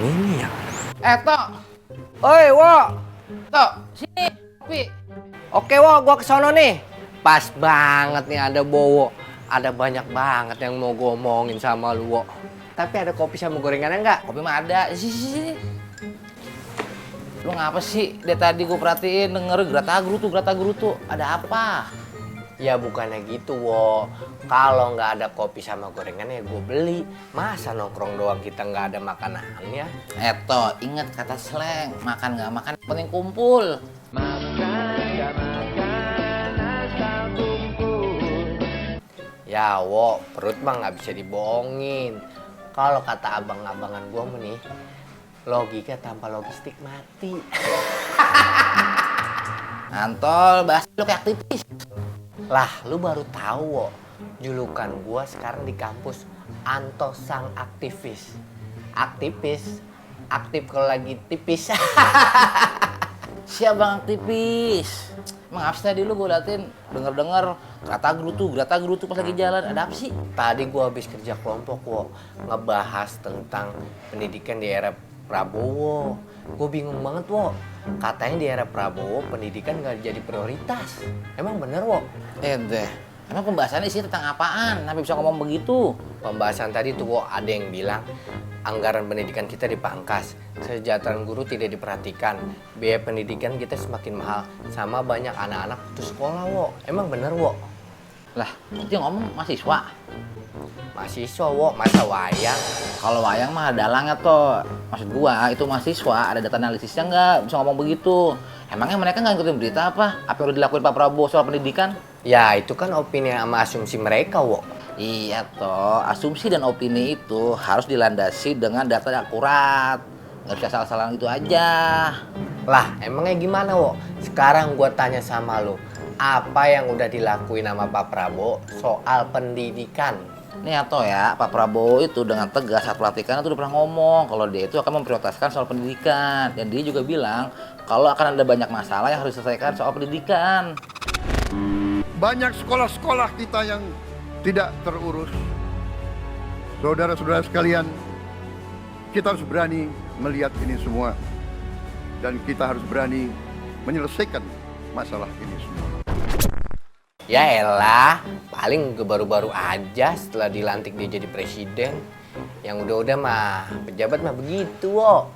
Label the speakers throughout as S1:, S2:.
S1: ini ya?
S2: Tok.
S1: Oi, Wo.
S2: Tok, sini. Kopi.
S1: Oke, Wo, gua kesono nih. Pas banget nih ada Bowo. Ada banyak banget yang mau gua omongin sama lu, Wo. Tapi ada kopi sama gorengannya enggak?
S2: Kopi mah ada. Sini. Lu ngapa sih? Dari tadi gue perhatiin denger gerata-gerutu. Ada apa?
S1: Ya bukannya gitu, Wo. Kalau nggak ada kopi sama gorengannya gue beli. Masa nongkrong doang kita nggak ada makanannya?
S2: Tok, ingat kata slang. Makan nggak makan, penting kumpul.
S1: Ya, Wo, perut mah nggak bisa dibohongin. Kalau kata abang-abangan gue nih, logika tanpa logistik mati.
S2: Antol, bahas lu kayak aktivis.
S1: Lah, lu baru tahu, Wo. Julukan gua sekarang di kampus Anto Sang Aktivis. Aktivis, aktif kalau lagi tipis.
S2: Siap bang aktivis. Emang apa sih tadi lu gue liatin denger gerata-gerutu pas lagi jalan. Ada apa sih?
S1: Tadi gua habis kerja kelompok, Wo. Ngebahas tentang pendidikan di era Prabowo. Gue bingung banget, Wo. Katanya di era Prabowo pendidikan gak jadi prioritas. Emang bener, Wo?
S2: Deh. Emang pembahasannya sih tentang apaan? Sampai bisa ngomong begitu?
S1: Pembahasan tadi tuh, Wo, ada yang bilang anggaran pendidikan kita dipangkas, kesejahteraan guru tidak diperhatikan, biaya pendidikan kita semakin mahal, sama banyak anak-anak putus sekolah, Wo. Emang bener, Wo?
S2: Lah, itu yang ngomong mahasiswa.
S1: Mahasiswa, Wo, masa wayang?
S2: Kalau wayang mah dalangnya toh. Maksud gua itu mahasiswa, ada data analisisnya nggak? Bisa ngomong begitu. Emangnya mereka nggak ngikutin berita apa? Apa yang udah dilakuin Pak Prabowo soal pendidikan?
S1: Ya, itu kan opini sama asumsi mereka, Wo.
S2: Iya toh, asumsi dan opini itu harus dilandasi dengan data yang akurat. Nggak bisa salah-salah gitu aja.
S1: Lah, emangnya gimana, Wo? Sekarang gua tanya sama lu, apa yang udah dilakuin sama Pak Prabowo soal pendidikan?
S2: Nih atau ya, Pak Prabowo itu dengan tegas saat pelantikan itu udah pernah ngomong kalau dia itu akan memprioritaskan soal pendidikan. Dan dia juga bilang kalau akan ada banyak masalah yang harus diselesaikan soal pendidikan.
S3: Banyak sekolah-sekolah kita yang tidak terurus. Saudara-saudara sekalian, kita harus berani melihat ini semua. Dan kita harus berani menyelesaikan masalah ini semua.
S1: Ya elah, paling baru-baru aja setelah dilantik dia jadi presiden. Yang udah-udah mah, pejabat mah begitu, Wo.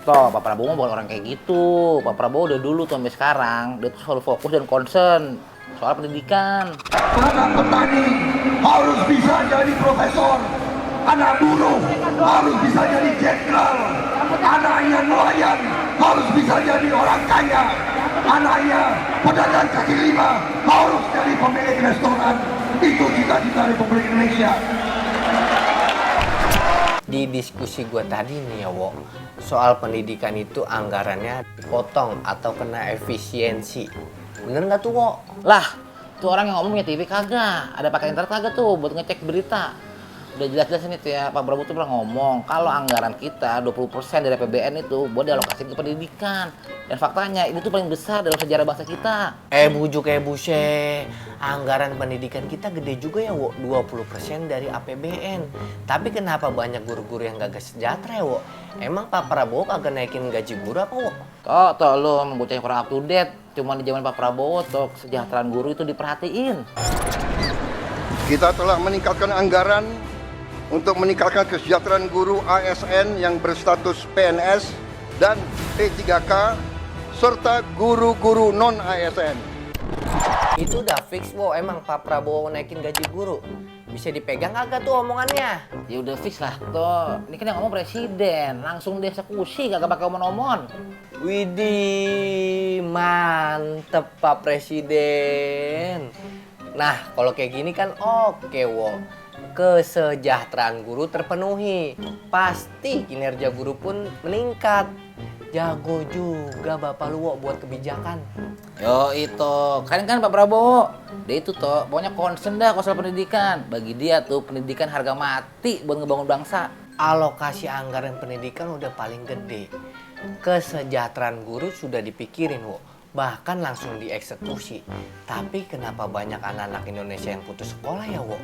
S2: Toh, Pak Prabowo bukan orang kayak gitu. Pak Prabowo udah dulu tuh sampai sekarang, dia tuh selalu fokus dan concern soal pendidikan.
S4: Anak petani harus bisa jadi profesor, anak buruh harus bisa jadi jenderal, anaknya nelayan harus bisa jadi orang kaya, anaknya pedagang kaki lima harus jadi pemilik restoran. Itu cita-cita Republik Indonesia.
S1: Di diskusi gue tadi nih ya, Wo, soal pendidikan itu anggarannya dipotong atau kena efisiensi. Bener nggak tuh, Wo?
S2: Lah, tuh orang yang ngomong punya TV kagak? Ada pakai internet kagak tuh buat ngecek berita? Udah jelas-jelas ini tuh ya, Pak Prabowo tuh pernah ngomong kalau anggaran kita 20% dari APBN itu buat dialokasikan ke pendidikan. Dan faktanya ini tuh paling besar dalam sejarah bangsa kita.
S1: Bujuk buse. Anggaran pendidikan kita gede juga ya, Wo, 20% dari APBN. Tapi kenapa banyak guru-guru yang gak sejahtera ya, Wo? Emang Pak Prabowo kagak naikin gaji guru apa, Wo?
S2: Toh lo bocah yang kurang up to date. Cuma di zaman Pak Prabowo tuh kesejahteraan guru itu diperhatiin.
S3: Kita telah meningkatkan anggaran untuk meningkatkan kesejahteraan guru ASN yang berstatus PNS dan P3K serta guru-guru non-ASN.
S1: Itu udah fix, Wo. Emang Pak Prabowo naikin gaji guru. Bisa dipegang agak tuh omongannya?
S2: Ya udah fix lah toh. Ini kan yang ngomong presiden, langsung dieksekusi kagak pakai omon-omon.
S1: Widih, mantep Pak Presiden. Nah, kalau kayak gini kan oke, Wo. Kesejahteraan guru terpenuhi. Pasti kinerja guru pun meningkat. Jago juga Bapak lu, Wo, buat kebijakan.
S2: Yo itu, kan Pak Prabowo. Dia itu toh, pokoknya concern dah soal pendidikan. Bagi dia tuh pendidikan harga mati buat ngebangun bangsa.
S1: Alokasi anggaran pendidikan udah paling gede. Kesejahteraan guru sudah dipikirin, Wo. bahkan langsung dieksekusi. Tapi kenapa banyak anak-anak Indonesia yang putus sekolah ya, Wo?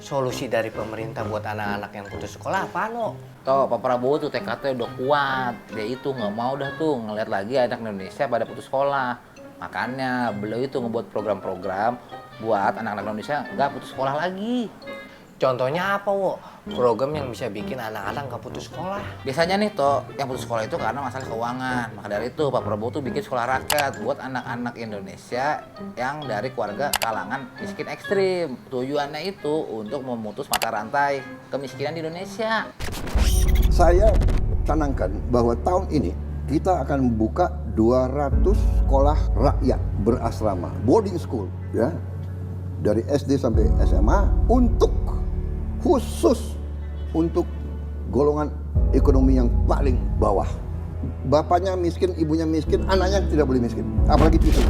S1: Solusi dari pemerintah buat anak-anak yang putus sekolah apaan, Wo?
S2: Toh Pak Prabowo tuh tekadnya udah kuat. Dia itu nggak mau dah tuh ngeliat lagi anak Indonesia pada putus sekolah. Makanya beliau itu ngebuat program-program buat anak-anak Indonesia nggak putus sekolah lagi.
S1: Contohnya apa, Wo? Program yang bisa bikin anak-anak nggak putus sekolah.
S2: Biasanya nih toh yang putus sekolah itu karena masalah keuangan. Maka dari itu Pak Prabowo tuh bikin sekolah rakyat buat anak-anak Indonesia yang dari keluarga kalangan miskin ekstrim. Tujuannya itu untuk memutus mata rantai kemiskinan di Indonesia.
S3: Saya canangkan bahwa tahun ini kita akan membuka 200 sekolah rakyat berasrama, boarding school, ya, dari SD sampai SMA khusus untuk golongan ekonomi yang paling bawah. Bapaknya miskin, ibunya miskin, anaknya tidak boleh miskin, apalagi cucu.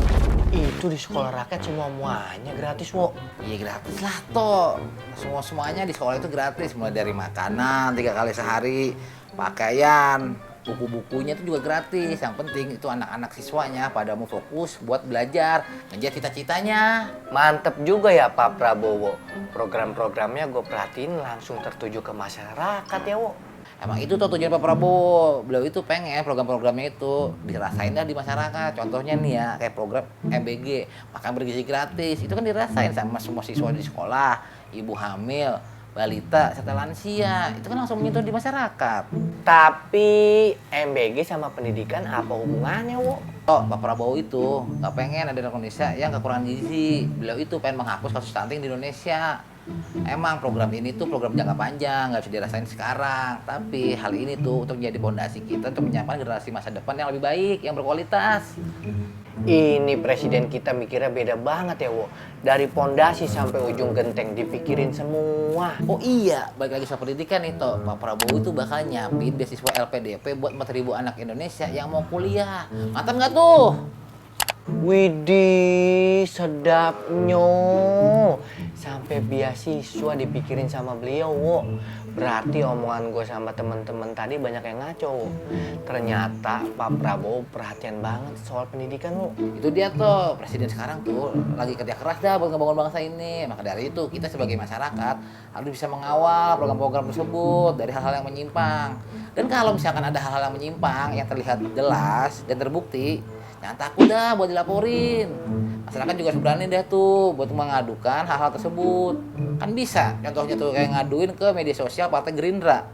S1: Itu di sekolah rakyat semuanya gratis, Wo.
S2: Iya gratis lah toh. Semuanya di sekolah itu gratis, mulai dari makanan 3 kali sehari, pakaian, buku-bukunya itu juga gratis. Yang penting itu anak-anak siswanya pada mau fokus buat belajar, ngejar cita-citanya.
S1: Mantep juga ya Pak Prabowo. Program-programnya gue perhatiin langsung tertuju ke masyarakat ya, Wo.
S2: Emang itu tuh tujuan Pak Prabowo. Beliau itu pengen program-programnya itu dirasain dah di masyarakat. Contohnya nih ya, kayak program MBG, makan bergizi gratis. Itu kan dirasain sama semua siswa di sekolah, ibu hamil, balita, serta lansia. Itu kan langsung menyentuh di masyarakat.
S1: Tapi MBG sama pendidikan apa hubungannya, Wo?
S2: Oh, Pak Prabowo itu nggak pengen ada anak Indonesia yang kekurangan gizi. Beliau itu pengen menghapus kasus stunting di Indonesia. Emang program ini tuh program jangka panjang, nggak bisa dirasain sekarang. Tapi hal ini tuh untuk menjadi fondasi kita untuk menyiapkan generasi masa depan yang lebih baik, yang berkualitas.
S1: Ini presiden kita mikirnya beda banget ya, Wo. Dari pondasi sampai ujung genteng dipikirin semua.
S2: Oh iya, balik lagi soal pendidikan itu. Pak Prabowo itu bakal nyiapin beasiswa LPDP buat 4.000 anak Indonesia yang mau kuliah. Mantap nggak tuh?
S1: Widih, sedapnya. Sampai beasiswa dipikirin sama beliau, Wo. Berarti omongan gue sama temen-temen tadi banyak yang ngaco, Wo. Ternyata Pak Prabowo perhatian banget soal pendidikan, Wo.
S2: Itu dia tuh, presiden sekarang tuh lagi kerja keras dah buat ngebangun bangsa ini. Maka dari itu kita sebagai masyarakat harus bisa mengawal program-program tersebut dari hal-hal yang menyimpang. Dan kalau misalkan ada hal-hal yang menyimpang yang terlihat jelas dan terbukti, jangan takut dah buat dilaporin. Masyarakat juga berani deh tuh buat mengadukan hal-hal tersebut. Kan bisa, contohnya tuh kayak ngaduin ke media sosial Partai Gerindra.